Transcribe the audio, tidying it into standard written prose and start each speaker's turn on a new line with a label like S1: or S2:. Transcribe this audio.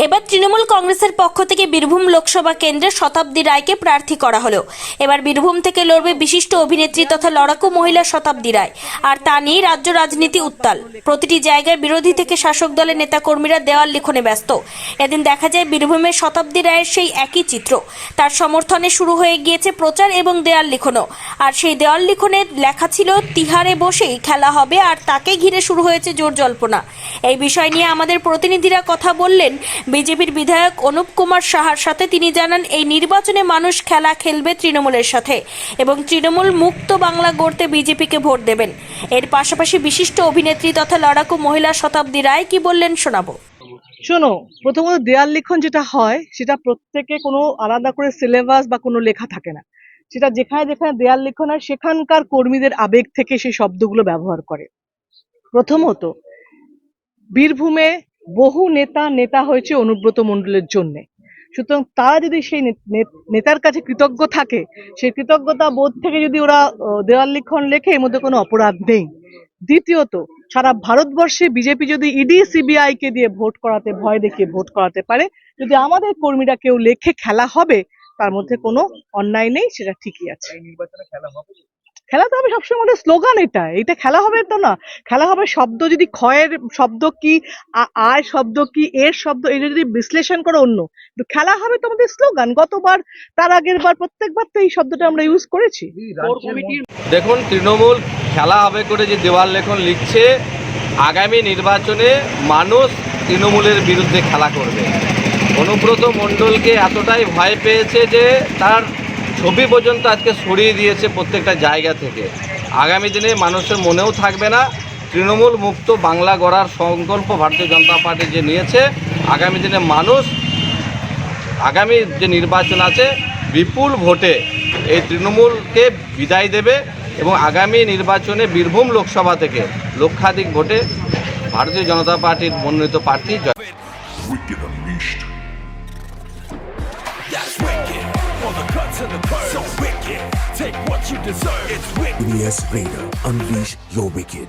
S1: এবার তৃণমূল কংগ্রেসের পক্ষ থেকে বীরভূম লোকসভা কেন্দ্রে শতাব্দী রায়কে প্রার্থী করা হলো। এবার বীরভূম থেকে লড়বে বিশিষ্ট অভিনেত্রী তথা লড়াকু মহিলা শতাব্দী রায়। আর তা নিয়ে রাজ্য রাজনীতি উত্তাল। প্রতিটি জায়গায় বিরোধী থেকে শাসক দলের নেতাকর্মীরা দেওয়াল লিখনে ব্যস্ত। এদিন দেখা যায় বীরভূমের শতাব্দী রায়ের সেই একই চিত্র। তার সমর্থনে শুরু হয়ে গিয়েছে প্রচার এবং দেওয়াল লিখনও। আর সেই দেওয়াল লিখনে লেখা ছিল তিহারে বসেই খেলা হবে, আর তাকে ঘিরে শুরু হয়েছে জোর জল্পনা। এই বিষয় নিয়ে আমাদের প্রতিনিধিরা কথা বললেন বিজেপির বিধায়ক অনুপ কুমার সাহার সাথে। তিনি জানান, এই নির্বাচনে মানুষ খেলা খেলবে তৃণমূলের সাথে এবং তৃণমূল মুক্ত বাংলা গড়তে বিজেপিকে ভোট দেবেন। এর পাশাপাশি বিশিষ্ট অভিনেত্রী তথা লড়াকু মহিলা শতাব্দী রায় কি বললেন শোনাবো।
S2: শোনো, প্রথমত দেয়াল লিখন যেটা হয় সেটা প্রত্যেকে কোনো আলাদা করে সিলেবাস বা কোনো লেখা থাকে না। সেটা যেখানে যেখানে দেয়াল লিখন হয় সেখানকার কর্মীদের আবেগ থেকে সেই শব্দগুলো ব্যবহার করে। প্রথমত, বীরভূমে বহু নেতা হয়েছে অনুব্রত মণ্ডলের জন্যে। সুতরাং তারা যদি সেই নেতার কাছে কৃতজ্ঞ থাকে, সেই কৃতজ্ঞতা বোধ থেকে যদি ওরা দেওয়াল লিখন লেখে, এর মধ্যে কোনো অপরাধ নেই। দ্বিতীয়ত, সারা ভারতবর্ষে বিজেপি যদি ইডি সিবিআই কে দিয়ে ভোট করাতে, ভয় দেখিয়ে ভোট করাতে পারে, যদি আমাদের কর্মীরা কেউ লেখে খেলা হবে, তার মধ্যে কোনো অন্যায় নেই, সেটা ঠিকই আছে। খেলা তো হবে সবসময় আমাদের স্লোগান। এটা খেলা হবে তো না, খেলা হবে শব্দ। যদি ক্ষয়ের শব্দ কি, আয় শব্দ কি, এর শব্দ, এই যদি বিশ্লেষণ করে অন্য, তো খেলা হবে তো আমাদের স্লোগান। গতবার, তার আগের বার, প্রত্যেকবার তো এই শব্দটা আমরা ইউজ করেছি।
S3: দেখুন, তৃণমূল খেলা হবে করে যে দেওয়াল লেখন লিখছে, আগামী নির্বাচনে মানুষ তৃণমূলের বিরুদ্ধে খেলা করবে। অনুব্রত মণ্ডলকে এতটাই ভয় পেয়েছে যে তার ছবি পর্যন্ত আজকে সরিয়ে দিয়েছে প্রত্যেকটা জায়গা থেকে। আগামী দিনে মানুষের মনেও থাকবে না। তৃণমূল মুক্ত বাংলা গড়ার সংকল্প ভারতীয় জনতা পার্টি যে নিয়েছে, আগামী দিনে মানুষ আগামী যে নির্বাচন আছে বিপুল ভোটে এই তৃণমূলকে বিদায় দেবে এবং আগামী নির্বাচনে বীরভূম লোকসভা থেকে লক্ষাধিক ভোটে ভারতীয় জনতা পার্টির মনোনীত প্রার্থী জয়।
S4: Wicked Unleashed. That's wicked. For the cuts and the curves. So wicked. Take what you deserve. It's wicked.
S5: EBS Raider. Unleash your wicked.